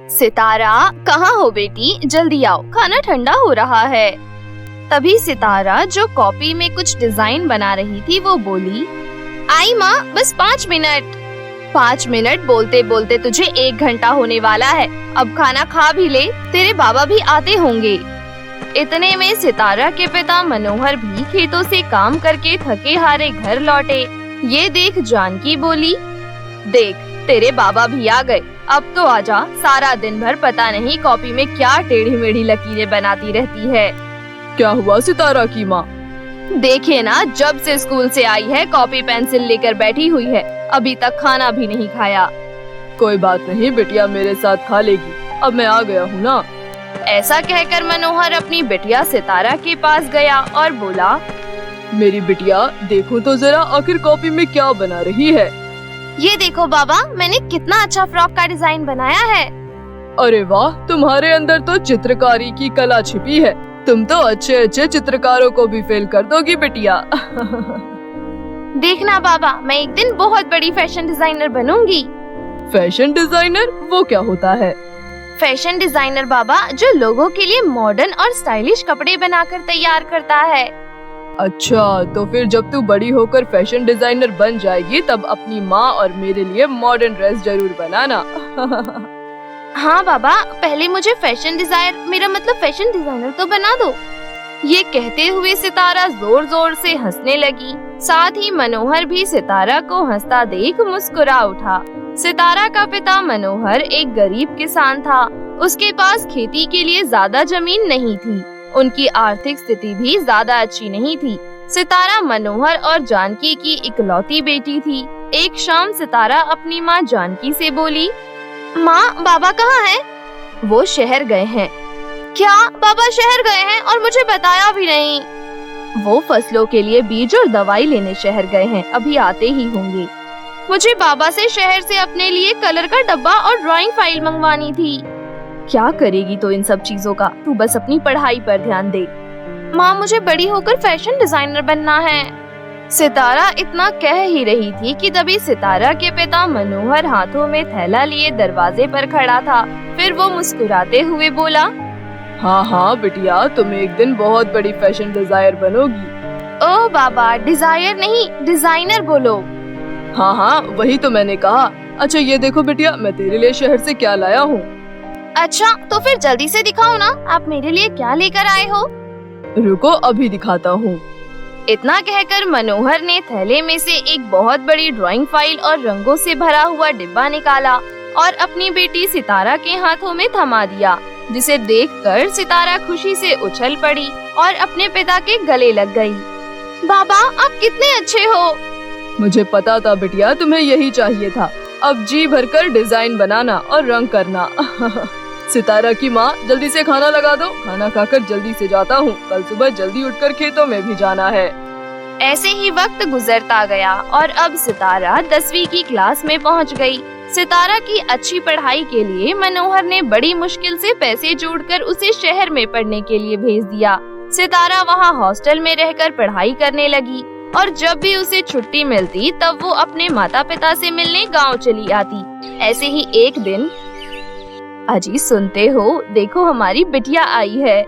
सितारा, कहाँ हो बेटी? जल्दी आओ, खाना ठंडा हो रहा है। तभी सितारा, जो कॉपी में कुछ डिजाइन बना रही थी, वो बोली, आई माँ, बस 5 मिनट। 5 मिनट बोलते बोलते तुझे 1 घंटा होने वाला है। अब खाना खा भी ले, तेरे बाबा भी आते होंगे। इतने में सितारा के पिता मनोहर भी खेतों से काम करके थके हारे घर लौटे। ये देख जानकी बोली, देख, तेरे बाबा भी आ गए। अब तो आजा, सारा दिन भर पता नहीं कॉपी में क्या टेढ़ी मेढ़ी लकीरें बनाती रहती है। क्या हुआ सितारा की माँ? देखे ना, जब से स्कूल से आई है कॉपी पेंसिल लेकर बैठी हुई है, अभी तक खाना भी नहीं खाया। कोई बात नहीं बिटिया, मेरे साथ खा लेगी, अब मैं आ गया हूँ ना। ऐसा कहकर मनोहर अपनी बिटिया सितारा के पास गया और बोला, मेरी बिटिया, देखो तो जरा आखिर कॉपी में क्या बना रही है। ये देखो बाबा, मैंने कितना अच्छा फ्रॉक का डिजाइन बनाया है। अरे वाह, तुम्हारे अंदर तो चित्रकारी की कला छिपी है। तुम तो अच्छे अच्छे चित्रकारों को भी फेल कर दोगी बिटिया। देखना बाबा, मैं एक दिन बहुत बड़ी फैशन डिजाइनर बनूंगी। फैशन डिजाइनर, वो क्या होता है? फैशन डिजाइनर बाबा, जो लोगों के लिए मॉडर्न और स्टाइलिश कपड़े बनाकर तैयार करता है। अच्छा, तो फिर जब तू बड़ी होकर फैशन डिजाइनर बन जाएगी, तब अपनी माँ और मेरे लिए मॉडर्न ड्रेस जरूर बनाना। हाँ बाबा, पहले मुझे फैशन डिजाइनर तो बना दो। ये कहते हुए सितारा जोर जोर से हंसने लगी। साथ ही मनोहर भी सितारा को हंसता देख मुस्कुरा उठा। सितारा का पिता मनोहर एक गरीब किसान था। उसके पास खेती के लिए ज्यादा जमीन नहीं थी। उनकी आर्थिक स्थिति भी ज्यादा अच्छी नहीं थी। सितारा मनोहर और जानकी की इकलौती बेटी थी। एक शाम सितारा अपनी माँ जानकी से बोली, माँ, बाबा कहाँ हैं? वो शहर गए हैं। क्या, बाबा शहर गए हैं और मुझे बताया भी नहीं? वो फसलों के लिए बीज और दवाई लेने शहर गए हैं, अभी आते ही होंगे। मुझे बाबा से शहर से अपने लिए कलर का डब्बा और ड्राइंग फाइल मंगवानी थी। क्या करेगी तो इन सब चीजों का? तू बस अपनी पढ़ाई पर ध्यान दे। माँ, मुझे बड़ी होकर फैशन डिजाइनर बनना है। सितारा इतना कह ही रही थी कि तभी सितारा के पिता मनोहर हाथों में थैला लिए दरवाजे पर खड़ा था। फिर वो मुस्कुराते हुए बोला, हाँ हाँ बिटिया, तुम एक दिन बहुत बड़ी फैशन डिजाइनर बनोगी। ओह बाबा, डिजायर नहीं, डिजाइनर बोलो। हाँ हाँ, वही तो मैंने कहा। अच्छा ये देखो बिटिया, मैं तेरे लिए शहर से क्या लाया हूँ। अच्छा, तो फिर जल्दी से दिखाओ ना, आप मेरे लिए क्या लेकर आए हो? रुको, अभी दिखाता हूँ। इतना कहकर मनोहर ने थैले में से एक बहुत बड़ी ड्राइंग फाइल और रंगों से भरा हुआ डिब्बा निकाला और अपनी बेटी सितारा के हाथों में थमा दिया, जिसे देखकर सितारा खुशी से उछल पड़ी और अपने पिता के गले लग गई। बाबा, आप कितने अच्छे हो। मुझे पता था बिटिया, तुम्हें यही चाहिए था। अब जी भरकर डिजाइन बनाना और रंग करना। सितारा की माँ, जल्दी से खाना लगा दो। खाना खाकर जल्दी से जाता हूँ, कल सुबह जल्दी उठकर खेतों में भी जाना है। ऐसे ही वक्त गुजरता गया और अब सितारा 10वीं की क्लास में पहुँच गई। सितारा की अच्छी पढ़ाई के लिए मनोहर ने बड़ी मुश्किल से पैसे जोड़कर उसे शहर में पढ़ने के लिए भेज दिया। सितारा वहाँ हॉस्टल में रहकर पढ़ाई करने लगी और जब भी उसे छुट्टी मिलती तब वो अपने माता पिता से मिलने गाँव चली आती। ऐसे ही एक दिन, अजी सुनते हो, देखो हमारी बिटिया आई है।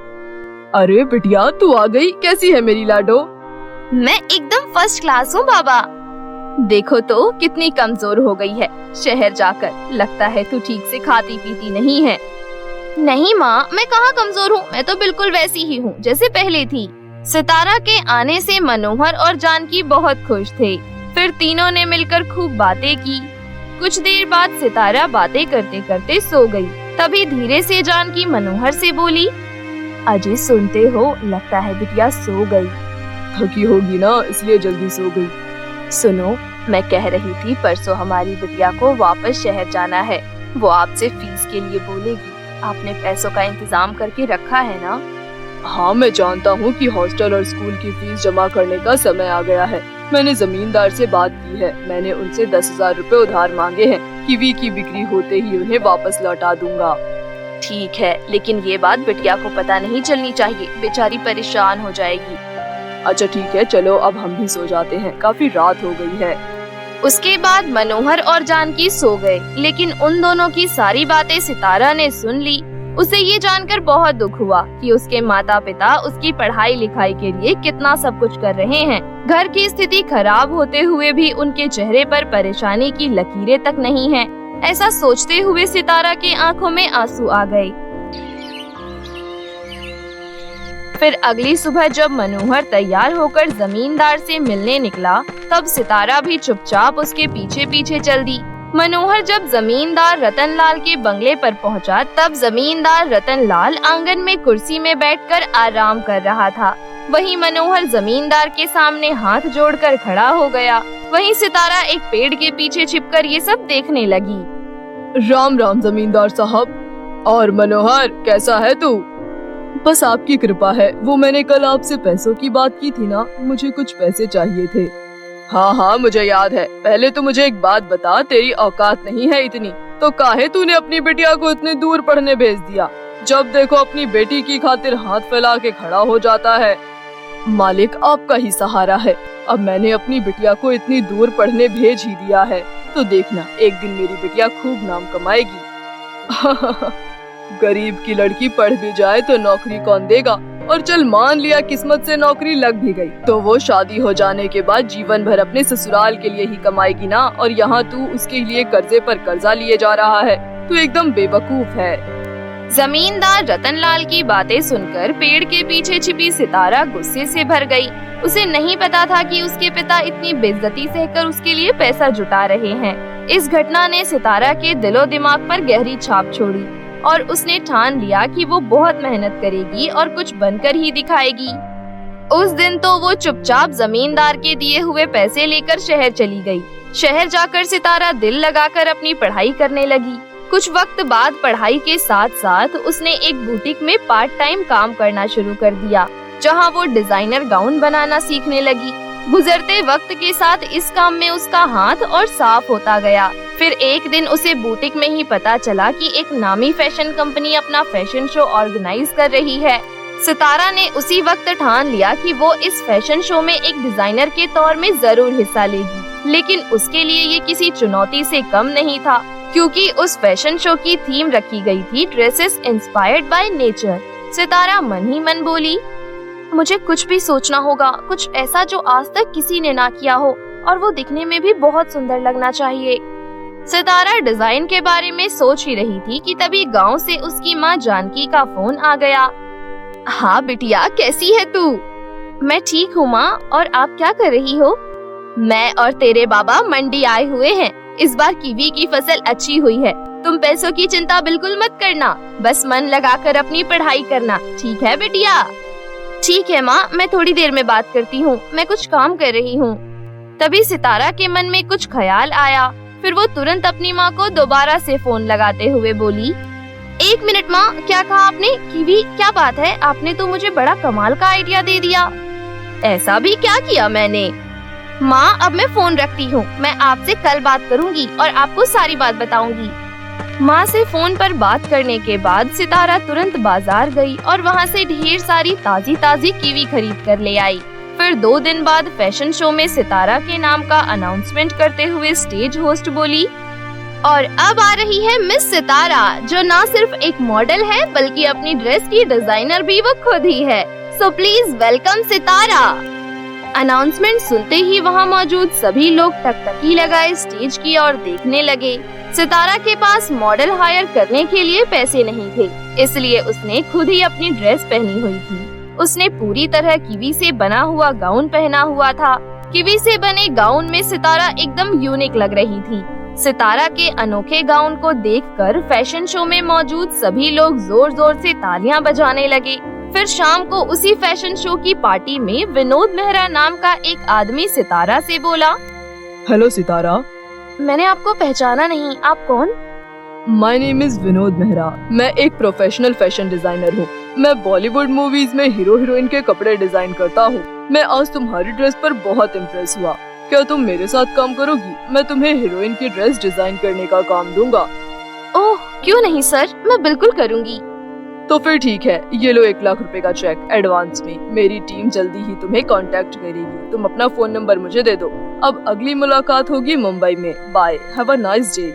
अरे बिटिया, तू आ गई, कैसी है मेरी लाडो? मैं एकदम फर्स्ट क्लास हूँ बाबा। देखो तो कितनी कमजोर हो गई है शहर जाकर। लगता है तू ठीक से खाती पीती नहीं है। नहीं माँ, मैं कहाँ कमजोर हूँ, मैं तो बिल्कुल वैसी ही हूँ जैसे पहले थी। सितारा के आने से मनोहर और जानकी बहुत खुश थे। फिर तीनों ने मिलकर खूब बातें की। कुछ देर बाद सितारा बातें करते करते सो गई। तभी धीरे से जानकी मनोहर से बोली, अजय सुनते हो, लगता है बिटिया सो गई। थकी होगी ना, इसलिए जल्दी सो गई। सुनो, मैं कह रही थी, परसों हमारी बिटिया को वापस शहर जाना है। वो आपसे फीस के लिए बोलेगी। आपने पैसों का इंतजाम करके रखा है ना? हाँ, मैं जानता हूँ कि हॉस्टल और स्कूल की फीस जमा करने का समय आ गया है। मैंने जमींदार से बात की है। मैंने उनसे 10,000 रुपए उधार मांगे हैं। कीवी की बिक्री होते ही उन्हें वापस लौटा दूंगा। ठीक है, लेकिन ये बात बिटिया को पता नहीं चलनी चाहिए, बेचारी परेशान हो जाएगी। अच्छा ठीक है, चलो अब हम भी सो जाते हैं, काफी रात हो गई है। उसके बाद मनोहर और जानकी सो गए, लेकिन उन दोनों की सारी बातें सितारा ने सुन ली। उसे ये जानकर बहुत दुख हुआ कि उसके माता पिता उसकी पढ़ाई लिखाई के लिए कितना सब कुछ कर रहे हैं। घर की स्थिति खराब होते हुए भी उनके चेहरे पर परेशानी की लकीरें तक नहीं हैं। ऐसा सोचते हुए सितारा की आंखों में आंसू आ गए। फिर अगली सुबह जब मनोहर तैयार होकर जमींदार से मिलने निकला, तब सितारा भी चुपचाप उसके पीछे पीछे चल दी। मनोहर जब जमींदार रतनलाल के बंगले पर पहुंचा, तब जमींदार रतनलाल आंगन में कुर्सी में बैठकर आराम कर रहा था। वहीं मनोहर जमींदार के सामने हाथ जोड़कर खड़ा हो गया। वहीं सितारा एक पेड़ के पीछे छिपकर ये सब देखने लगी। राम राम जमींदार साहब। और मनोहर, कैसा है तू? बस आपकी कृपा है। वो मैंने कल आपसे पैसों की बात की थी ना, मुझे कुछ पैसे चाहिए थे। हाँ हाँ, मुझे याद है। पहले तो मुझे एक बात बता, तेरी औकात नहीं है इतनी तो काहे तूने अपनी बिटिया को इतने दूर पढ़ने भेज दिया? जब देखो अपनी बेटी की खातिर हाथ फैला के खड़ा हो जाता है। मालिक आपका ही सहारा है। अब मैंने अपनी बिटिया को इतनी दूर पढ़ने भेज ही दिया है, तो देखना एक दिन मेरी बिटिया खूब नाम कमाएगी। गरीब की लड़की पढ़ भी जाए तो नौकरी कौन देगा? और चल मान लिया किस्मत से नौकरी लग भी गई, तो वो शादी हो जाने के बाद जीवन भर अपने ससुराल के लिए ही कमाएगी ना। और यहाँ तू उसके लिए कर्जे पर कर्जा लिए जा रहा है। तू एकदम बेवकूफ है। जमींदार रतनलाल की बातें सुनकर पेड़ के पीछे छिपी सितारा गुस्से से भर गई। उसे नहीं पता था कि उसके पिता इतनी बेइज्जती सहकर उसके लिए पैसा जुटा रहे हैं। इस घटना ने सितारा के दिलो दिमाग पर गहरी छाप छोड़ी और उसने ठान लिया कि वो बहुत मेहनत करेगी और कुछ बनकर ही दिखाएगी। उस दिन तो वो चुपचाप जमींदार के दिए हुए पैसे लेकर शहर चली गई। शहर जाकर सितारा दिल लगाकर अपनी पढ़ाई करने लगी। कुछ वक्त बाद पढ़ाई के साथ साथ उसने एक बुटीक में पार्ट टाइम काम करना शुरू कर दिया, जहां वो डिजाइनर गाउन बनाना सीखने लगी। गुजरते वक्त के साथ इस काम में उसका हाथ और साफ होता गया। फिर एक दिन उसे बुटीक में ही पता चला कि एक नामी फैशन कंपनी अपना फैशन शो ऑर्गेनाइज कर रही है। सितारा ने उसी वक्त ठान लिया कि वो इस फैशन शो में एक डिजाइनर के तौर में जरूर हिस्सा लेगी, लेकिन उसके लिए ये किसी चुनौती से कम नहीं था, क्योंकि उस फैशन शो की थीम रखी गई थी ड्रेसेस इंस्पायर्ड बाय नेचर। सितारा मन ही मन बोली, मुझे कुछ भी सोचना होगा, कुछ ऐसा जो आज तक किसी ने ना किया हो और वो दिखने में भी बहुत सुंदर लगना चाहिए। सितारा डिजाइन के बारे में सोच ही रही थी कि तभी गांव से उसकी माँ जानकी का फोन आ गया। हाँ बिटिया, कैसी है तू? मैं ठीक हूँ माँ, और आप क्या कर रही हो? मैं और तेरे बाबा मंडी आए हुए हैं। इस बार कीवी की फसल अच्छी हुई है। तुम पैसों की चिंता बिल्कुल मत करना, बस मन लगाकर अपनी पढ़ाई करना, ठीक है बिटिया? ठीक है माँ, मैं थोड़ी देर में बात करती हूँ, मैं कुछ काम कर रही हूँ। तभी सितारा के मन में कुछ ख्याल आया। फिर वो तुरंत अपनी माँ को दोबारा से फोन लगाते हुए बोली, एक मिनट माँ, क्या कहा आपने? कीवी? क्या बात है, आपने तो मुझे बड़ा कमाल का आइडिया दे दिया। ऐसा भी क्या किया मैंने? माँ, अब मैं फोन रखती हूँ, मैं आपसे कल बात करूँगी और आपको सारी बात बताऊंगी। माँ से फोन पर बात करने के बाद सितारा तुरंत बाजार गई और वहाँ से ढेर सारी ताजी ताजी कीवी खरीद कर ले आई। फिर 2 दिन बाद फैशन शो में सितारा के नाम का अनाउंसमेंट करते हुए स्टेज होस्ट बोली, और अब आ रही है मिस सितारा, जो ना सिर्फ एक मॉडल है बल्कि अपनी ड्रेस की डिजाइनर भी वो खुद ही है। So please welcome Sitara. Announcement सुनते ही वहाँ मौजूद सभी लोग टकटकी लगाए स्टेज की ओर देखने लगे। सितारा के पास मॉडल हायर करने के लिए पैसे नहीं थे, इसलिए उसने खुद ही अपनी ड्रेस पहनी हुई थी। उसने पूरी तरह कीवी से बना हुआ गाउन पहना हुआ था। कीवी से बने गाउन में सितारा एकदम यूनिक लग रही थी। सितारा के अनोखे गाउन को देखकर फैशन शो में मौजूद सभी लोग जोर जोर से तालियां बजाने लगे। फिर शाम को उसी फैशन शो की पार्टी में विनोद मेहरा नाम का एक आदमी सितारा से बोला, हेलो सितारा। मैंने आपको पहचाना नहीं, आप कौन? My name is Vinod Mehra. मैं एक प्रोफेशनल फैशन डिजाइनर हूँ। मैं बॉलीवुड मूवीज में हीरो हीरोइन के कपड़े डिजाइन करता हूँ। मैं आज तुम्हारी ड्रेस पर बहुत इम्प्रेस हुआ। क्या तुम मेरे साथ काम करोगी? मैं तुम्हें हीरोइन की ड्रेस डिजाइन करने का काम दूंगा। ओह क्यों नहीं सर, मैं बिल्कुल करूँगी। तो फिर ठीक है, ये लो 1 लाख रुपए का चेक एडवांस में। मेरी टीम जल्दी ही तुम्हें कांटेक्ट करेगी। तुम अपना फोन नंबर मुझे दे दो। अब अगली मुलाकात होगी मुंबई में। Bye, have a nice day.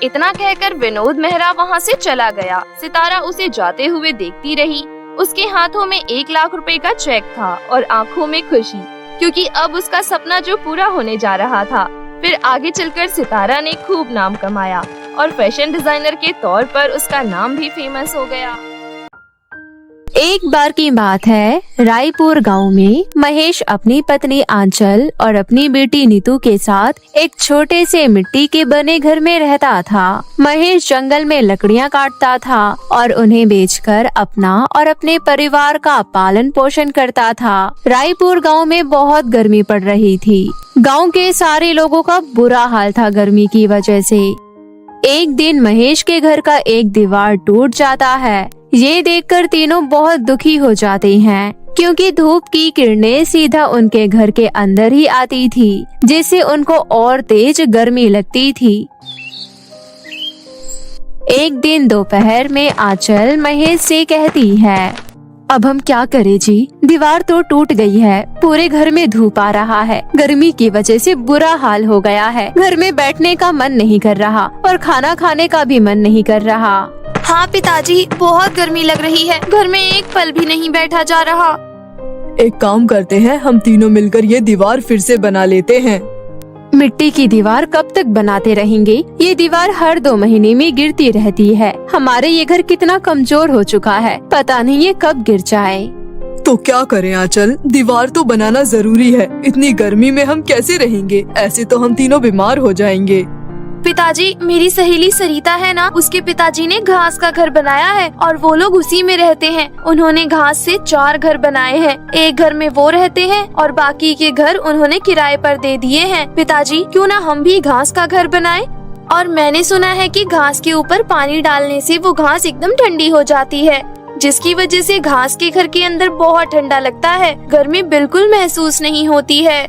इतना कहकर विनोद मेहरा वहाँ से चला गया। सितारा उसे जाते हुए देखती रही। उसके हाथों में 1 लाख रुपए का चेक था और आंखों में खुशी, क्योंकि अब उसका सपना जो पूरा होने जा रहा था। फिर आगे चलकर सितारा ने खूब नाम कमाया और फैशन डिजाइनर के तौर पर उसका नाम भी फेमस हो गया। एक बार की बात है, रायपुर गांव में महेश अपनी पत्नी आंचल और अपनी बेटी नीतू के साथ एक छोटे से मिट्टी के बने घर में रहता था। महेश जंगल में लकड़ियां काटता था और उन्हें बेचकर अपना और अपने परिवार का पालन पोषण करता था। रायपुर गांव में बहुत गर्मी पड़ रही थी। गांव के सारे लोगों का बुरा हाल था गर्मी की वजह से। एक दिन महेश के घर का एक दीवार टूट जाता है। ये देखकर तीनों बहुत दुखी हो जाते हैं, क्योंकि धूप की किरणें सीधा उनके घर के अंदर ही आती थी, जिससे उनको और तेज गर्मी लगती थी। एक दिन दोपहर में आंचल महेश से कहती है, अब हम क्या करें जी, दीवार तो टूट गई है, पूरे घर में धूप आ रहा है, गर्मी की वजह से बुरा हाल हो गया है, घर में बैठने का मन नहीं कर रहा और खाना खाने का भी मन नहीं कर रहा। हाँ पिताजी, बहुत गर्मी लग रही है, घर में एक पल भी नहीं बैठा जा रहा। एक काम करते हैं, हम तीनों मिलकर ये दीवार फिर से बना लेते हैं। मिट्टी की दीवार कब तक बनाते रहेंगे? ये दीवार हर 2 महीने में गिरती रहती है। हमारे ये घर कितना कमजोर हो चुका है, पता नहीं ये कब गिर जाए। तो क्या करें आंचल, दीवार तो बनाना जरूरी है। इतनी गर्मी में हम कैसे रहेंगे? ऐसे तो हम तीनों बीमार हो जाएंगे। पिताजी, मेरी सहेली सरिता है ना, उसके पिताजी ने घास का घर बनाया है और वो लोग उसी में रहते हैं। उन्होंने घास से 4 घर बनाए हैं। एक घर में वो रहते हैं और बाकी के घर उन्होंने किराए पर दे दिए हैं। पिताजी, क्यों ना हम भी घास का घर बनाएं? और मैंने सुना है कि घास के ऊपर पानी डालने से वो घास एकदम ठंडी हो जाती है, जिसकी वजह से घास के घर के अंदर बहुत ठंडा लगता है, गर्मी बिल्कुल महसूस नहीं होती है।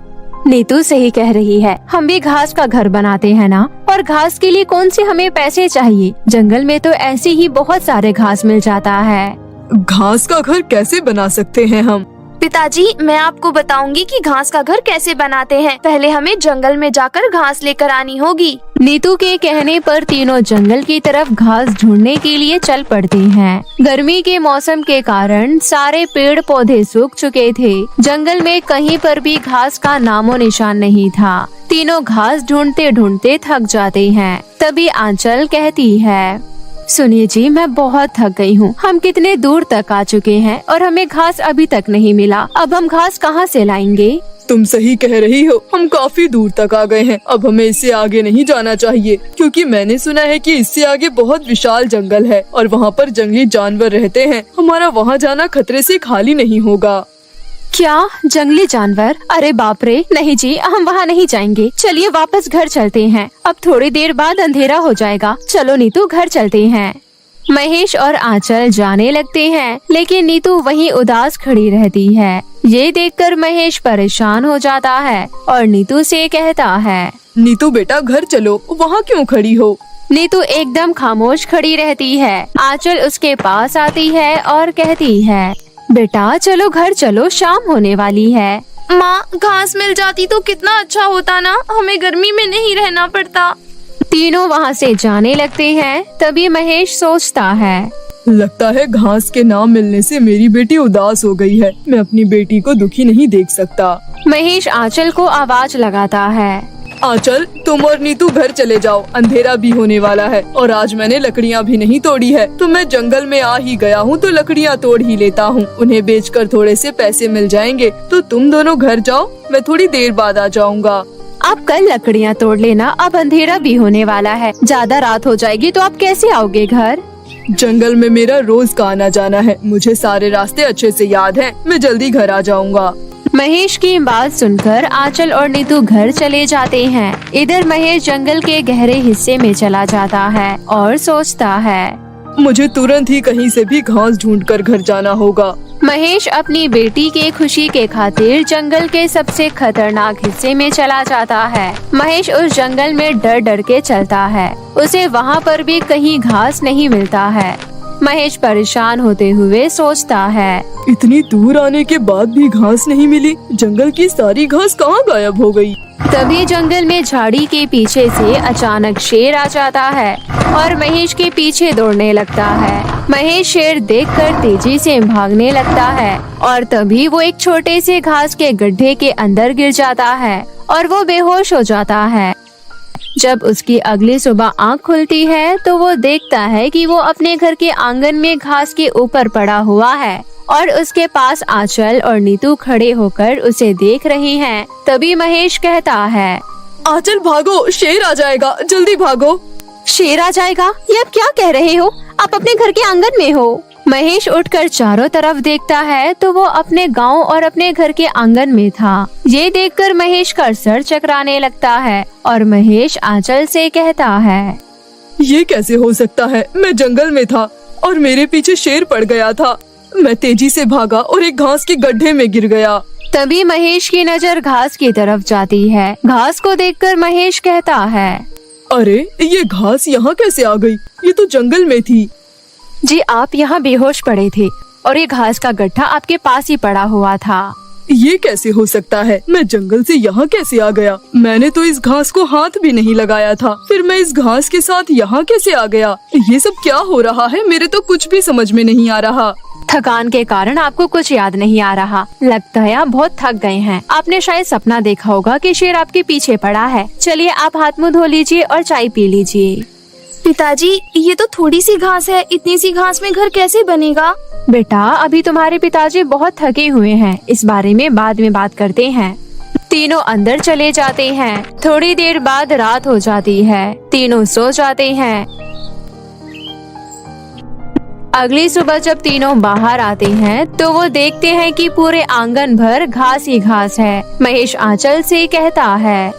नीतू सही कह रही है, हम भी घास का घर बनाते हैं ना। और घास के लिए कौन से हमें पैसे चाहिए, जंगल में तो ऐसे ही बहुत सारे घास मिल जाता है। घास का घर कैसे बना सकते हैं हम? पिताजी, मैं आपको बताऊंगी कि घास का घर कैसे बनाते हैं। पहले हमें जंगल में जाकर घास लेकर आनी होगी। नीतू के कहने पर तीनों जंगल की तरफ घास ढूंढने के लिए चल पड़ते हैं। गर्मी के मौसम के कारण सारे पेड़ पौधे सूख चुके थे। जंगल में कहीं पर भी घास का नामो निशान नहीं था। तीनों घास ढूंढते ढूंढते थक जाते हैं। तभी आंचल कहती है, सुनिए जी, मैं बहुत थक गई हूँ। हम कितने दूर तक आ चुके हैं और हमें घास अभी तक नहीं मिला। अब हम घास कहाँ से लाएंगे? तुम सही कह रही हो, हम काफी दूर तक आ गए हैं। अब हमें इससे आगे नहीं जाना चाहिए, क्योंकि मैंने सुना है कि इससे आगे बहुत विशाल जंगल है और वहाँ पर जंगली जानवर रहते हैं। हमारा वहाँ जाना खतरे से खाली नहीं होगा। क्या जंगली जानवर? अरे बाप रे, नहीं जी, हम वहाँ नहीं जाएंगे। चलिए वापस घर चलते हैं, अब थोड़ी देर बाद अंधेरा हो जाएगा। चलो नीतू, घर चलते हैं। महेश और आंचल जाने लगते हैं, लेकिन नीतू वहीं उदास खड़ी रहती है। ये देखकर महेश परेशान हो जाता है और नीतू से कहता है, नीतू बेटा, घर चलो, वहाँ क्यों खड़ी हो? नीतू एकदम खामोश खड़ी रहती है। आंचल उसके पास आती है और कहती है, बेटा चलो घर चलो, शाम होने वाली है। माँ, घास मिल जाती तो कितना अच्छा होता ना, हमें गर्मी में नहीं रहना पड़ता। तीनों वहाँ से जाने लगते हैं। तभी महेश सोचता है, लगता है घास के नाम मिलने से मेरी बेटी उदास हो गई है। मैं अपनी बेटी को दुखी नहीं देख सकता। महेश आंचल को आवाज लगाता है, आंचल, तुम और नीतू घर चले जाओ, अंधेरा भी होने वाला है और आज मैंने लकड़ियाँ भी नहीं तोड़ी है। तो मैं जंगल में आ ही गया हूँ तो लकड़ियाँ तोड़ ही लेता हूँ। उन्हें बेचकर थोड़े से पैसे मिल जाएंगे। तो तुम दोनों घर जाओ, मैं थोड़ी देर बाद आ जाऊँगा। आप कल लकड़ियाँ तोड़ लेना, अब अंधेरा भी होने वाला है। ज्यादा रात हो जाएगी तो आप कैसे आओगे घर? जंगल में मेरा रोज का आना जाना है, मुझे सारे रास्ते अच्छे से याद हैं। मैं जल्दी घर आ जाऊँगा। महेश की बात सुनकर आंचल और नीतू घर चले जाते हैं। इधर महेश जंगल के गहरे हिस्से में चला जाता है और सोचता है, मुझे तुरंत ही कहीं से भी घास ढूंढकर घर जाना होगा। महेश अपनी बेटी के खुशी के खातिर जंगल के सबसे खतरनाक हिस्से में चला जाता है। महेश उस जंगल में डर डर के चलता है। उसे वहाँ पर भी कहीं घास नहीं मिलता है। महेश परेशान होते हुए सोचता है। इतनी दूर आने के बाद भी घास नहीं मिली। जंगल की सारी घास कहाँ गायब हो गई? तभी जंगल में झाड़ी के पीछे से अचानक शेर आ जाता है और महेश के पीछे दौड़ने लगता है। महेश शेर देखकर तेजी से भागने लगता है और तभी वो एक छोटे से घास के गड्ढे के अंदर गिर जाता है और वो बेहोश हो जाता है। जब उसकी अगली सुबह आँख खुलती है तो वो देखता है कि वो अपने घर के आंगन में घास के ऊपर पड़ा हुआ है और उसके पास आंचल और नीतू खड़े होकर उसे देख रही हैं। तभी महेश कहता है, आंचल भागो, शेर आ जाएगा, जल्दी भागो। शेर आ जाएगा? ये आप क्या कह रहे हो? आप अपने घर के आंगन में हो। महेश उठकर चारों तरफ देखता है तो वो अपने गांव और अपने घर के आंगन में था। ये देखकर महेश का सर चकराने लगता है और महेश आंचल से कहता है, ये कैसे हो सकता है? मैं जंगल में था और मेरे पीछे शेर पड़ गया था। मैं तेजी से भागा और एक घास के गड्ढे में गिर गया। तभी महेश की नजर घास की तरफ जाती है। घास को देखकर महेश कहता है, अरे ये घास यहाँ कैसे आ गई? ये तो जंगल में थी। जी आप यहाँ बेहोश पड़े थे और ये घास का गड्ढा आपके पास ही पड़ा हुआ था। ये कैसे हो सकता है? मैं जंगल से यहाँ कैसे आ गया? मैंने तो इस घास को हाथ भी नहीं लगाया था। फिर मैं इस घास के साथ यहाँ कैसे आ गया? ये सब क्या हो रहा है? मेरे तो कुछ भी समझ में नहीं आ रहा। थकान के कारण आपको कुछ याद नहीं आ रहा। लगता है आप बहुत थक गए हैं। आपने शायद सपना देखा होगा कि शेर आपके पीछे पड़ा है। चलिए आप हाथ मुंह धो लीजिए और चाय पी लीजिए। पिताजी, ये तो थोड़ी सी घास है। इतनी सी घास में घर कैसे बनेगा? बेटा अभी तुम्हारे पिताजी बहुत थके हुए हैं। इस बारे में बाद में बात करते हैं। तीनों अंदर चले जाते हैं। थोड़ी देर बाद रात हो जाती है। तीनों सो जाते हैं। अगली सुबह जब तीनों बाहर आते हैं तो वो देखते हैं कि पूरे आंगन भर घास ही घास है। महेश आंचल से कहता है,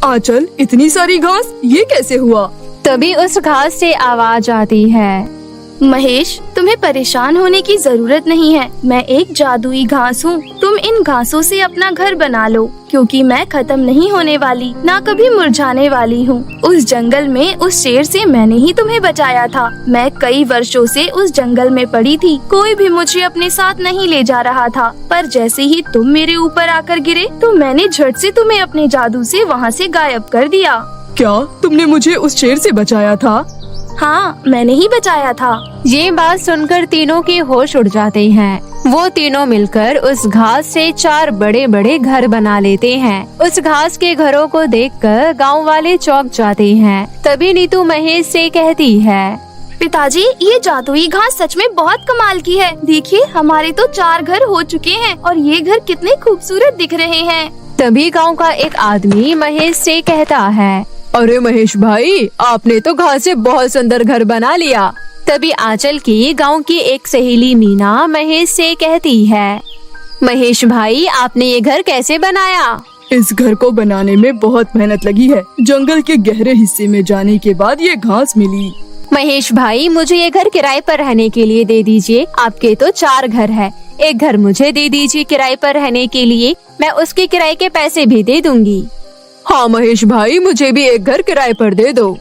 आंचल, इतनी सारी घास ये कैसे हुआ? तभी उस घास से आवाज आती है, महेश, तुम्हें परेशान होने की जरूरत नहीं है। मैं एक जादुई घास हूँ। तुम इन घासों से अपना घर बना लो, क्योंकि मैं खत्म नहीं होने वाली, ना कभी मुरझाने वाली हूँ। उस जंगल में उस शेर से मैंने ही तुम्हें बचाया था। मैं कई वर्षों से उस जंगल में पड़ी थी। कोई भी मुझे अपने साथ नहीं ले जा रहा था, पर जैसे ही तुम मेरे ऊपर आकर गिरे तो मैंने झट से तुम्हें अपने जादू से वहाँ से गायब कर दिया। क्या तुमने मुझे उस शेर से बचाया था? हाँ, मैंने ही बचाया था। ये बात सुनकर तीनों के होश उड़ जाते हैं। वो तीनों मिलकर उस घास से 4 बड़े बड़े घर बना लेते हैं। उस घास के घरों को देखकर गांव वाले चौंक जाते हैं। तभी नीतू महेश से कहती है, पिताजी, ये जादुई घास सच में बहुत कमाल की है। देखिए, हमारे तो 4 घर हो चुके हैं और ये घर कितने खूबसूरत दिख रहे हैं। तभी गांव का एक आदमी महेश से कहता है, अरे महेश भाई, आपने तो घास से बहुत सुंदर घर बना लिया। तभी आंचल की गांव की एक सहेली मीना महेश से कहती है, महेश भाई, आपने ये घर कैसे बनाया? इस घर को बनाने में बहुत मेहनत लगी है। जंगल के गहरे हिस्से में जाने के बाद ये घास मिली। महेश भाई, मुझे ये घर किराए पर रहने के लिए दे दीजिए। आपके तो 4 घर है। एक घर मुझे दे दीजिए किराए पर रहने के लिए। मैं उसके किराए के पैसे भी दे दूंगी। हाँ महेश भाई, मुझे भी एक घर किराए पर दे दो।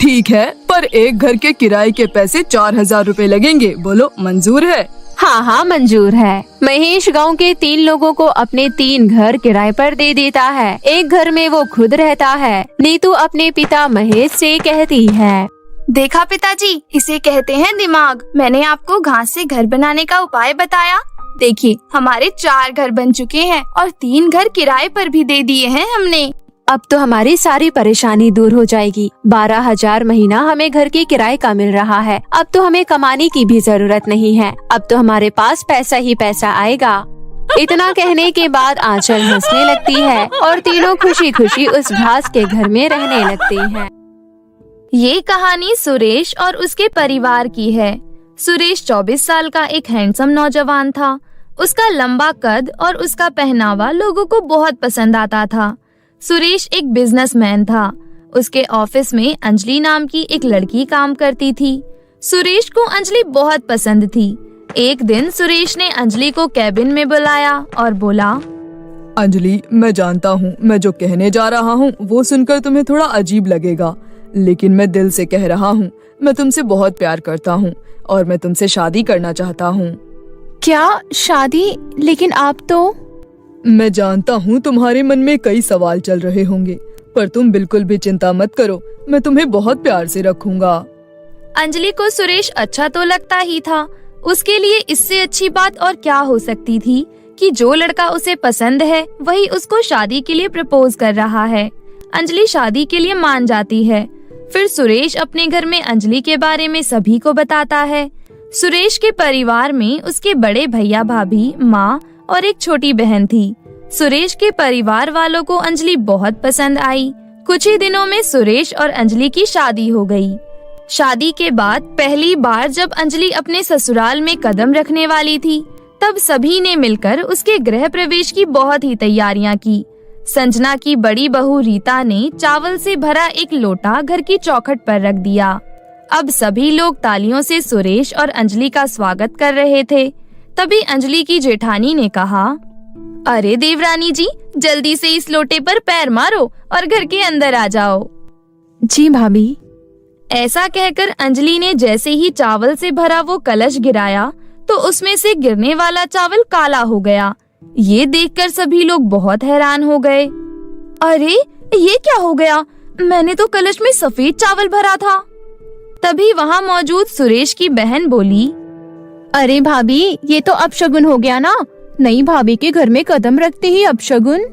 ठीक है, पर एक घर के किराए के पैसे 4000 रुपए लगेंगे। बोलो, मंजूर है? हाँ हाँ, मंजूर है। महेश गांव के 3 लोगों को अपने 3 घर किराए पर दे देता है। एक घर में वो खुद रहता है। नीतू अपने पिता महेश से कहती है, देखा पिताजी, इसे कहते हैं दिमाग। मैंने आपको घास से घर बनाने का उपाय बताया। देखिए, हमारे 4 घर बन चुके हैं और 3 घर किराए पर भी दे दिए हैं हमने। अब तो हमारी सारी परेशानी दूर हो जाएगी। 12,000 महीना हमें घर के किराए का मिल रहा है। अब तो हमें कमाने की भी जरूरत नहीं है। अब तो हमारे पास पैसा ही पैसा आएगा। इतना कहने के बाद आंचल हंसने लगती है और तीनों खुशी खुशी उस घास के घर में रहने लगते हैं। ये कहानी सुरेश और उसके परिवार की है। सुरेश 24 साल का एक हैंडसम नौजवान था। उसका लंबा कद और उसका पहनावा लोगों को बहुत पसंद आता था। सुरेश एक बिजनेसमैन था। उसके ऑफिस में अंजलि नाम की एक लड़की काम करती थी। सुरेश को अंजलि बहुत पसंद थी। एक दिन सुरेश ने अंजलि को कैबिन में बुलाया और बोला, अंजलि, मैं जानता हूँ मैं जो कहने जा रहा हूँ वो सुनकर तुम्हें थोड़ा अजीब लगेगा, लेकिन मैं दिल से कह रहा हूँ। मैं तुमसे बहुत प्यार करता हूँ और मैं तुमसे शादी करना चाहता हूँ। क्या शादी? लेकिन आप तो। मैं जानता हूँ तुम्हारे मन में कई सवाल चल रहे होंगे, पर तुम बिल्कुल भी चिंता मत करो, मैं तुम्हें बहुत प्यार से रखूंगा। अंजलि को सुरेश अच्छा तो लगता ही था। उसके लिए इससे अच्छी बात और क्या हो सकती थी कि जो लड़का उसे पसंद है वही उसको शादी के लिए प्रपोज कर रहा है। अंजलि शादी के लिए मान जाती है। फिर सुरेश अपने घर में अंजलि के बारे में सभी को बताता है। सुरेश के परिवार में उसके बड़े भैया भाभी, माँ और एक छोटी बहन थी। सुरेश के परिवार वालों को अंजलि बहुत पसंद आई। कुछ ही दिनों में सुरेश और अंजलि की शादी हो गई। शादी के बाद पहली बार जब अंजलि अपने ससुराल में कदम रखने वाली थी, तब सभी ने मिलकर उसके गृह प्रवेश की बहुत ही तैयारियां की। संजना की बड़ी बहू रीता ने चावल से भरा एक लोटा घर की चौखट पर रख दिया। अब सभी लोग तालियों से सुरेश और अंजलि का स्वागत कर रहे थे। तभी अंजलि की जेठानी ने कहा, अरे देवरानी जी, जल्दी से इस लोटे पर पैर मारो और घर के अंदर आ जाओ। जी भाभी। ऐसा कहकर अंजलि ने जैसे ही चावल से भरा वो कलश गिराया तो उसमें से गिरने वाला चावल काला हो गया। ये देखकर सभी लोग बहुत हैरान हो गए। अरे ये क्या हो गया? मैंने तो कलश में सफेद चावल भरा था। तभी वहाँ मौजूद सुरेश की बहन बोली, अरे भाभी, ये तो अपशगुन हो गया ना। नई भाभी के घर में कदम रखते ही अपशगुन।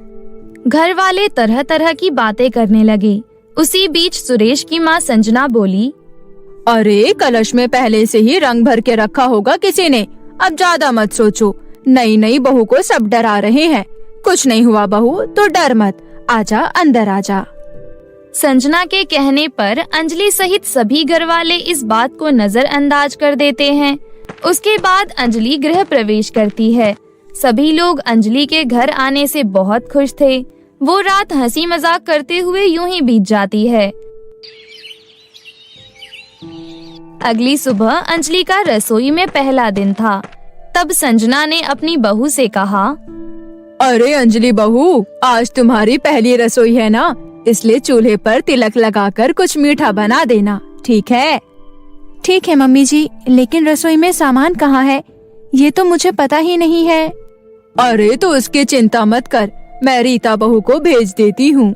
घर वाले तरह तरह की बातें करने लगे। उसी बीच सुरेश की माँ संजना बोली, अरे कलश में पहले से ही रंग भर के रखा होगा किसी ने। अब ज्यादा मत सोचो। नई नई बहू को सब डरा रहे हैं। कुछ नहीं हुआ बहू, तो डर मत। आजा, अंदर आजा। संजना के कहने पर अंजलि सहित सभी घर वाले इस बात को नजरअंदाज कर देते हैं। उसके बाद अंजलि गृह प्रवेश करती है। सभी लोग अंजलि के घर आने से बहुत खुश थे। वो रात हंसी मजाक करते हुए यूं ही बीत जाती है। अगली सुबह अंजलि का रसोई में पहला दिन था। तब संजना ने अपनी बहू से कहा, अरे अंजलि बहू, आज तुम्हारी पहली रसोई है ना, इसलिए चूल्हे पर तिलक लगाकर कुछ मीठा बना देना, ठीक है? ठीक है मम्मी जी, लेकिन रसोई में सामान कहाँ है? ये तो मुझे पता ही नहीं है। अरे तो उसकी चिंता मत कर, मैं रीता बहू को भेज देती हूँ।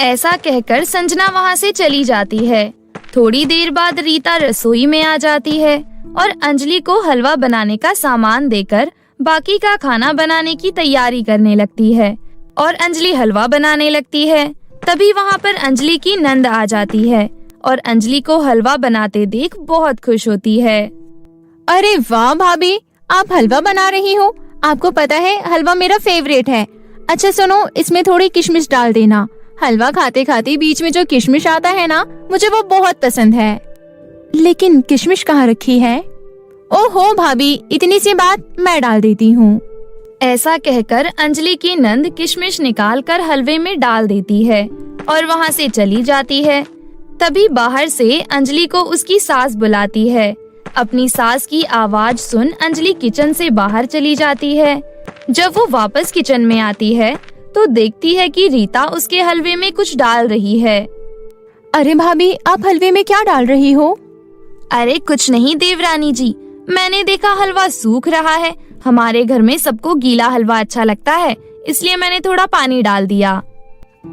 ऐसा कहकर संजना वहाँ से चली जाती है। थोड़ी देर बाद रीता रसोई में आ जाती है और अंजलि को हलवा बनाने का सामान देकर बाकी का खाना बनाने की तैयारी करने लगती है और अंजलि हलवा बनाने लगती है। तभी वहाँ पर अंजलि की नंद आ जाती है और अंजलि को हलवा बनाते देख बहुत खुश होती है। अरे वाह भाभी, आप हलवा बना रही हो। आपको पता है हलवा मेरा फेवरेट है। अच्छा सुनो, इसमें थोड़ी किशमिश डाल देना। हलवा खाते खाते बीच में जो किशमिश आता है ना, मुझे वो बहुत पसंद है। लेकिन किशमिश कहाँ रखी है? ओहो भाभी, इतनी सी बात, मैं डाल देती हूँ। ऐसा कहकर अंजलि की नंद किशमिश निकालकर हलवे में डाल देती है और वहाँ से चली जाती है। तभी बाहर से अंजलि को उसकी सास बुलाती है। अपनी सास की आवाज सुन अंजलि किचन से बाहर चली जाती है। जब वो वापस किचन में आती है तो देखती है कि रीता उसके हलवे में कुछ डाल रही है। अरे भाभी, आप हलवे में क्या डाल रही हो? अरे कुछ नहीं देवरानी जी, मैंने देखा हलवा सूख रहा है। हमारे घर में सबको गीला हलवा अच्छा लगता है, इसलिए मैंने थोड़ा पानी डाल दिया।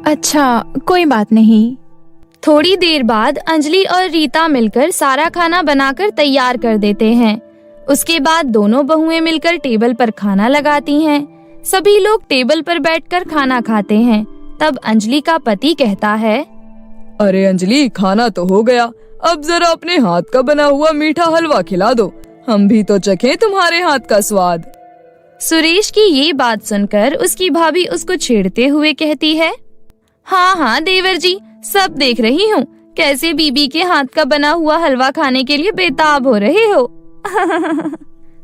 अच्छा, कोई बात नहीं। थोड़ी देर बाद अंजलि और रीता मिलकर सारा खाना बनाकर तैयार कर देते हैं। उसके बाद दोनों बहुएं मिलकर टेबल पर खाना लगाती हैं। सभी लोग टेबल पर बैठकर खाना खाते हैं। तब अंजलि का पति कहता है, अरे अंजलि, खाना तो हो गया, अब जरा अपने हाथ का बना हुआ मीठा हलवा खिला दो, हम भी तो चखें तुम्हारे हाथ का स्वाद। सुरेश की ये बात सुनकर उसकी भाभी उसको छेड़ते हुए कहती है, हाँ हाँ देवर जी, सब देख रही हूँ, कैसे बीबी के हाथ का बना हुआ हलवा खाने के लिए बेताब हो रहे हो।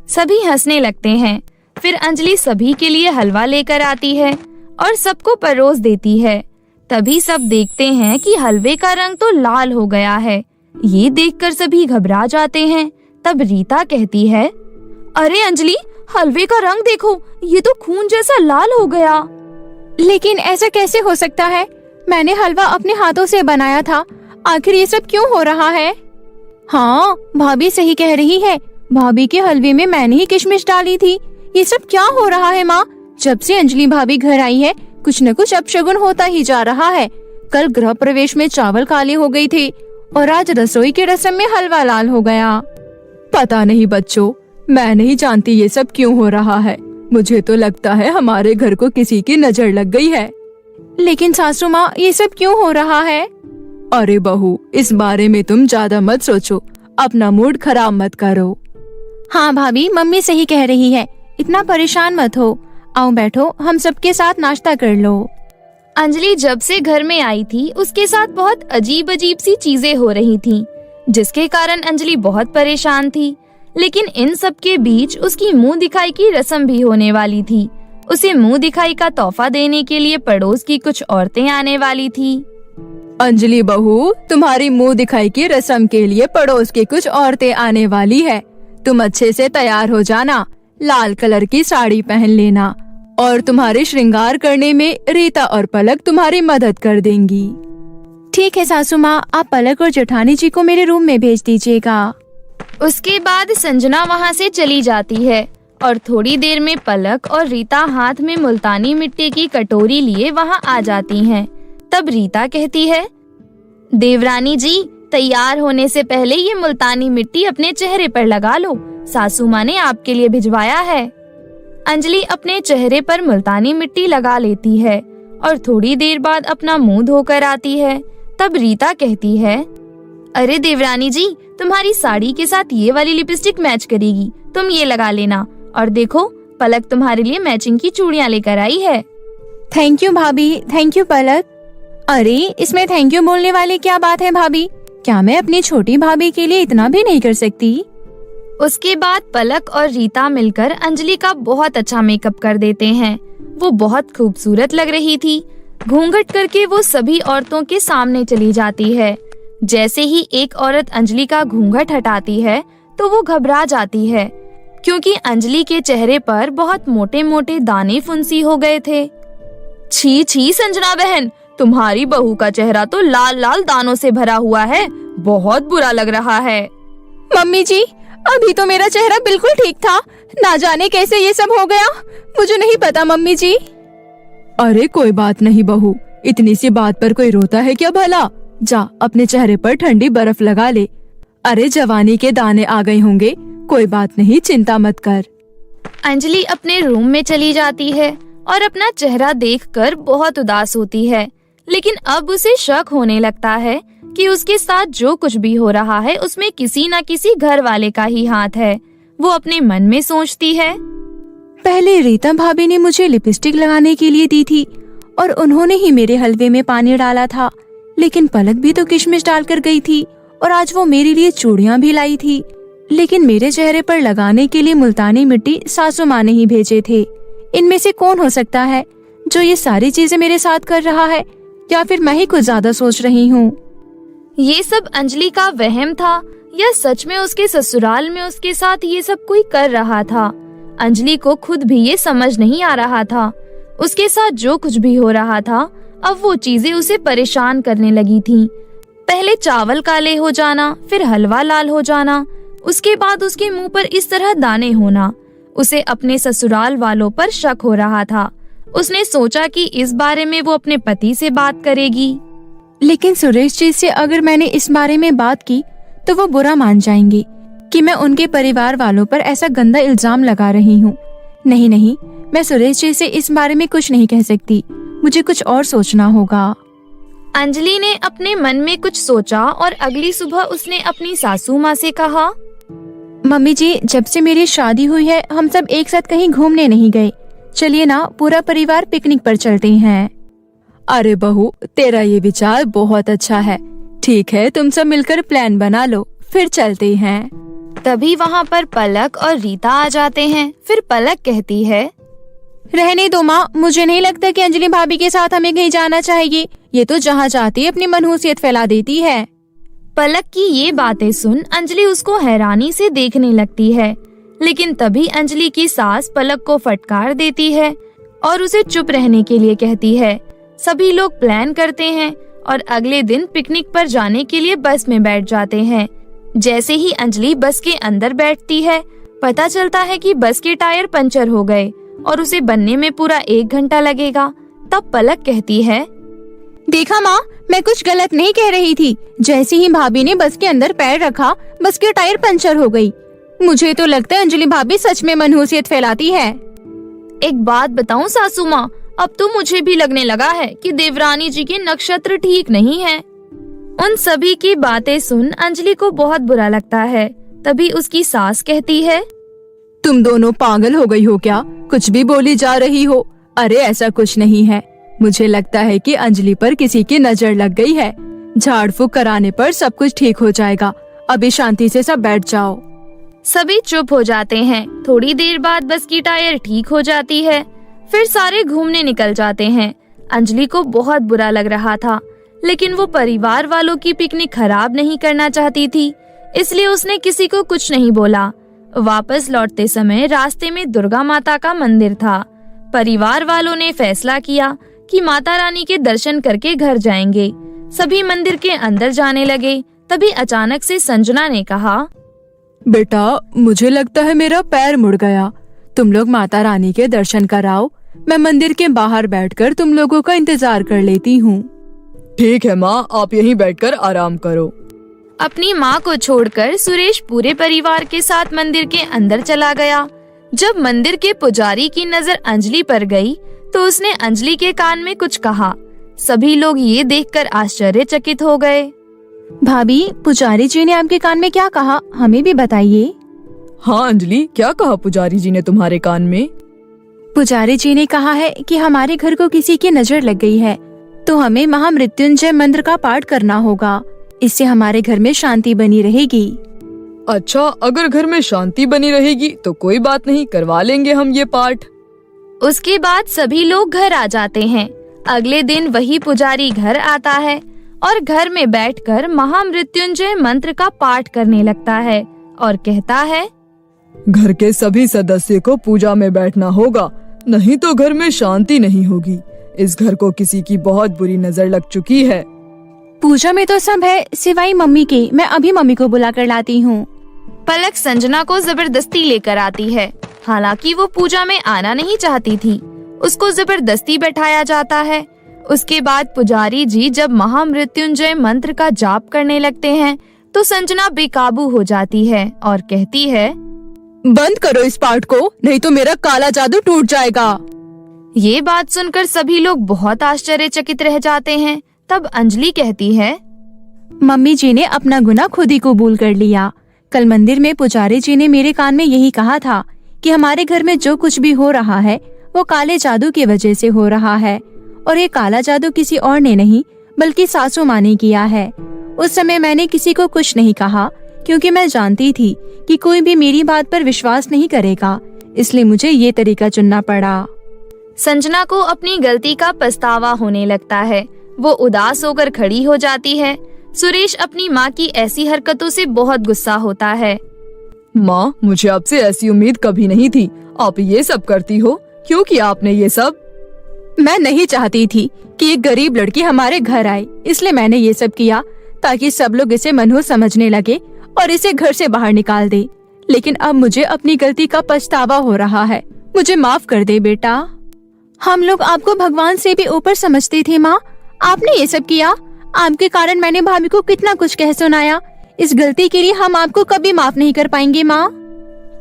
सभी हंसने लगते हैं। फिर अंजलि सभी के लिए हलवा लेकर आती है और सबको परोस देती है। तभी सब देखते हैं कि हलवे का रंग तो लाल हो गया है। ये देखकर सभी घबरा जाते हैं। तब रीता कहती है, अरे अंजलि, हलवे का रंग देखो, ये तो खून जैसा लाल हो गया। लेकिन ऐसा कैसे हो सकता है? मैंने हलवा अपने हाथों से बनाया था, आखिर ये सब क्यों हो रहा है? हाँ, भाभी सही कह रही है। भाभी के हलवे में मैंने ही किशमिश डाली थी। ये सब क्या हो रहा है माँ? जब से अंजलि भाभी घर आई है कुछ न कुछ अपशगुन होता ही जा रहा है। कल गृह प्रवेश में चावल काले हो गई थी और आज रसोई के रसम में हलवा लाल हो गया। पता नहीं बच्चों, मैं नहीं जानती ये सब क्यों हो रहा है। मुझे तो लगता है हमारे घर को किसी की नजर लग गई है। लेकिन सासू माँ, ये सब क्यों हो रहा है? अरे बहू, इस बारे में तुम ज्यादा मत सोचो, अपना मूड खराब मत करो। हाँ भाभी, मम्मी सही कह रही है, इतना परेशान मत हो। आओ बैठो, हम सबके साथ नाश्ता कर लो। अंजलि जब से घर में आई थी उसके साथ बहुत अजीब अजीब सी चीजें हो रही थीं, जिसके कारण अंजलि बहुत परेशान थी। लेकिन इन सब के बीच उसकी मुंह दिखाई की रस्म भी होने वाली थी। उसे मुंह दिखाई का तोहफा देने के लिए पड़ोस की कुछ औरतें आने वाली थी। अंजलि बहू, तुम्हारी मुंह दिखाई की रस्म के लिए पड़ोस की कुछ औरतें आने वाली है। तुम अच्छे से तैयार हो जाना, लाल कलर की साड़ी पहन लेना और तुम्हारे श्रृंगार करने में रीता और पलक तुम्हारी मदद कर देंगी। ठीक है सासू माँ, आप पलक और जेठानी जी को मेरे रूम में भेज दीजिएगा। उसके बाद संजना वहाँ से चली जाती है और थोड़ी देर में पलक और रीता हाथ में मुल्तानी मिट्टी की कटोरी लिए वहाँ आ जाती हैं। तब रीता कहती है, देवरानी जी, तैयार होने से पहले ये मुल्तानी मिट्टी अपने चेहरे पर लगा लो, सासू माँ ने आपके लिए भिजवाया है। अंजलि अपने चेहरे पर मुल्तानी मिट्टी लगा लेती है और थोड़ी देर बाद अपना मुंह धोकर आती है। तब रीता कहती है, अरे देवरानी जी, तुम्हारी साड़ी के साथ ये वाली लिपस्टिक मैच करेगी, तुम ये लगा लेना। और देखो, पलक तुम्हारे लिए मैचिंग की चूड़ियाँ लेकर आई है। थैंक यू भाभी, थैंक यू पलक। अरे, इसमें थैंक यू बोलने वाली क्या बात है भाभी? क्या मैं अपनी छोटी भाभी के लिए इतना भी नहीं कर सकती? उसके बाद पलक और रीता मिलकर अंजलि का बहुत अच्छा मेकअप कर देते हैं। वो बहुत खूबसूरत लग रही थी। घूंघट करके वो सभी औरतों के सामने चली जाती है। जैसे ही एक औरत अंजलि का घूंघट हटाती है तो वो घबरा जाती है, क्योंकि अंजलि के चेहरे पर बहुत मोटे मोटे दाने फुंसी हो गए थे। छी छी संजना बहन, तुम्हारी बहू का चेहरा तो लाल लाल दानों से भरा हुआ है, बहुत बुरा लग रहा है। मम्मी जी, अभी तो मेरा चेहरा बिल्कुल ठीक था, ना जाने कैसे ये सब हो गया, मुझे नहीं पता मम्मी जी। अरे कोई बात नहीं बहू, इतनी सी बात पर कोई रोता है क्या भला? जा अपने चेहरे पर ठंडी बर्फ लगा ले। अरे जवानी के दाने आ गए होंगे, कोई बात नहीं, चिंता मत कर। अंजलि अपने रूम में चली जाती है और अपना चेहरा देखकर बहुत उदास होती है। लेकिन अब उसे शक होने लगता है कि उसके साथ जो कुछ भी हो रहा है उसमें किसी न किसी घर वाले का ही हाथ है। वो अपने मन में सोचती है, पहले रीता भाभी ने मुझे लिपस्टिक लगाने के लिए दी थी और उन्होंने ही मेरे हलवे में पानी डाला था। लेकिन पलक भी तो किशमिश डालकर गई थी और आज वो मेरे लिए चूड़ियाँ भी लाई थी। लेकिन मेरे चेहरे पर लगाने के लिए मुल्तानी मिट्टी सासू माँ ने ही भेजे थे। इनमें से कौन हो सकता है जो ये सारी चीजें मेरे साथ कर रहा है, या फिर मैं ही कुछ ज्यादा सोच रही हूँ? ये सब अंजलि का वहम था या सच में उसके ससुराल में उसके साथ ये सब कोई कर रहा था? अंजलि को खुद भी ये समझ नहीं आ रहा था। उसके साथ जो कुछ भी हो रहा था, अब वो चीजें उसे परेशान करने लगी थीं। पहले चावल काले हो जाना, फिर हलवा लाल हो जाना, उसके बाद उसके मुंह पर इस तरह दाने होना। उसे अपने ससुराल वालों पर शक हो रहा था। उसने सोचा कि इस बारे में वो अपने पति से बात करेगी। लेकिन सुरेश जी से अगर मैंने इस बारे में बात की तो वो बुरा मान जाएंगे कि मैं उनके परिवार वालों पर ऐसा गंदा इल्जाम लगा रही हूँ। नहीं नहीं, मैं सुरेश जी से इस बारे में कुछ नहीं कह सकती, मुझे कुछ और सोचना होगा। अंजलि ने अपने मन में कुछ सोचा और अगली सुबह उसने अपनी सासू माँ से कहा, मम्मी जी, जब से मेरी शादी हुई है हम सब एक साथ कहीं घूमने नहीं गए। चलिए ना, पूरा परिवार पिकनिक पर चलते हैं। अरे बहू, तेरा ये विचार बहुत अच्छा है। ठीक है, तुम सब मिलकर प्लान बना लो, फिर चलते हैं। तभी वहाँ पर पलक और रीता आ जाते हैं। फिर पलक कहती है, रहने दो माँ, मुझे नहीं लगता कि अंजलि भाभी के साथ हमें कहीं जाना चाहिए। ये तो जहाँ चाहती अपनी मनहूसियत फैला देती है। पलक की ये बातें सुन अंजलि उसको हैरानी से देखने लगती है। लेकिन तभी अंजलि की सास पलक को फटकार देती है और उसे चुप रहने के लिए कहती है। सभी लोग प्लान करते हैं और अगले दिन पिकनिक पर जाने के लिए बस में बैठ जाते हैं। जैसे ही अंजलि बस के अंदर बैठती है, पता चलता है कि बस के टायर पंचर हो गए और उसे बनने में पूरा 1 घंटा लगेगा। तब पलक कहती है, देखा माँ, मैं कुछ गलत नहीं कह रही थी। जैसे ही भाभी ने बस के अंदर पैर रखा, बस के टायर पंचर हो गई। मुझे तो लगता है अंजलि भाभी सच में मनहूसियत फैलाती है। एक बात बताऊं सासू माँ, अब तो मुझे भी लगने लगा है कि देवरानी जी के नक्षत्र ठीक नहीं है। उन सभी की बातें सुन अंजलि को बहुत बुरा लगता है। तभी उसकी सास कहती है, तुम दोनों पागल हो गई हो क्या? कुछ भी बोली जा रही हो। अरे ऐसा कुछ नहीं है। मुझे लगता है कि अंजलि पर किसी की नजर लग गई है। झाड़ फूक कराने पर सब कुछ ठीक हो जाएगा। अभी शांति से सब बैठ जाओ। सभी चुप हो जाते हैं। थोड़ी देर बाद बस की टायर ठीक हो जाती है। फिर सारे घूमने निकल जाते हैं। अंजलि को बहुत बुरा लग रहा था, लेकिन वो परिवार वालों की पिकनिक खराब नहीं करना चाहती थी, इसलिए उसने किसी को कुछ नहीं बोला। वापस लौटते समय रास्ते में दुर्गा माता का मंदिर था। परिवार वालों ने फैसला किया कि माता रानी के दर्शन करके घर जाएंगे। सभी मंदिर के अंदर जाने लगे। तभी अचानक से संजना ने कहा, बेटा, मुझे लगता है मेरा पैर मुड़ गया। तुम लोग माता रानी के दर्शन कराओ। मैं मंदिर के बाहर बैठकर तुम लोगों का इंतजार कर लेती हूँ। ठीक है माँ, आप यहीं बैठकर आराम करो। अपनी माँ को छोड़कर सुरेश पूरे परिवार के साथ मंदिर के अंदर चला गया। जब मंदिर के पुजारी की नजर अंजलि पर गई, तो उसने अंजलि के कान में कुछ कहा। सभी लोग ये देखकर आश्चर्यचकित हो गए। भाभी, पुजारी जी ने आपके कान में क्या कहा? हमें भी बताइए। हाँ अंजलि, क्या कहा पुजारी जी ने तुम्हारे कान में? पुजारी जी ने कहा है कि हमारे घर को किसी की नजर लग गई है, तो हमें महामृत्युंजय मंत्र का पाठ करना होगा। इससे हमारे घर में शांति बनी रहेगी। अच्छा, अगर घर में शांति बनी रहेगी तो कोई बात नहीं, करवा लेंगे हम ये पाठ। उसके बाद सभी लोग घर आ जाते हैं। अगले दिन वही पुजारी घर आता है और घर में बैठकर महामृत्युंजय मंत्र का पाठ करने लगता है और कहता है, घर के सभी सदस्य को पूजा में बैठना होगा, नहीं तो घर में शांति नहीं होगी। इस घर को किसी की बहुत बुरी नजर लग चुकी है। पूजा में तो सब है सिवाय मम्मी के। मैं अभी मम्मी को बुला कर लाती हूँ। पलक संजना को जबरदस्ती लेकर आती है। हालांकि वो पूजा में आना नहीं चाहती थी, उसको जबरदस्ती बैठाया जाता है। उसके बाद पुजारी जी जब महामृत्युंजय मंत्र का जाप करने लगते हैं, तो संजना बेकाबू हो जाती है और कहती है, बंद करो इस पाठ को, नहीं तो मेरा काला जादू टूट जाएगा। ये बात सुनकर सभी लोग बहुत आश्चर्यचकित रह जाते हैं। तब अंजलि कहती है, मम्मी जी ने अपना गुनाह खुद ही कबूल कर लिया। कल मंदिर में पुजारी जी ने मेरे कान में यही कहा था कि हमारे घर में जो कुछ भी हो रहा है वो काले जादू की वजह से हो रहा है, और ये काला जादू किसी और ने नहीं बल्कि सासू माँ ने किया है। उस समय मैंने किसी को कुछ नहीं कहा, क्योंकि मैं जानती थी कि कोई भी मेरी बात पर विश्वास नहीं करेगा, इसलिए मुझे ये तरीका चुनना पड़ा। संजना को अपनी गलती का पछतावा होने लगता है। वो उदास होकर खड़ी हो जाती है। सुरेश अपनी माँ की ऐसी हरकतों से बहुत गुस्सा होता है। माँ, मुझे आपसे ऐसी उम्मीद कभी नहीं थी। आप ये सब करती हो, क्यों किया आपने ये सब? मैं नहीं चाहती थी कि एक गरीब लड़की हमारे घर आए, इसलिए मैंने ये सब किया ताकि सब लोग इसे मनहूस समझने लगे और इसे घर से बाहर निकाल दे। लेकिन अब मुझे अपनी गलती का पछतावा हो रहा है। मुझे माफ कर दे बेटा। हम लोग आपको भगवान से भी ऊपर समझते थे माँ। आपने ये सब किया। आपके कारण मैंने भाभी को कितना कुछ कह सुनाया। इस गलती के लिए हम आपको कभी माफ नहीं कर पाएंगे माँ।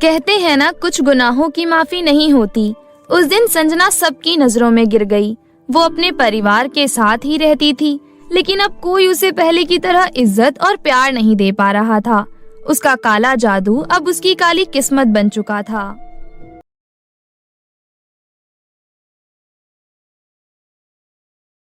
कहते हैं ना, कुछ गुनाहों की माफी नहीं होती। उस दिन संजना सबकी नजरों में गिर गई। वो अपने परिवार के साथ ही रहती थी, लेकिन अब कोई उसे पहले की तरह इज्जत और प्यार नहीं दे पा रहा था। उसका काला जादू अब उसकी काली किस्मत बन चुका था।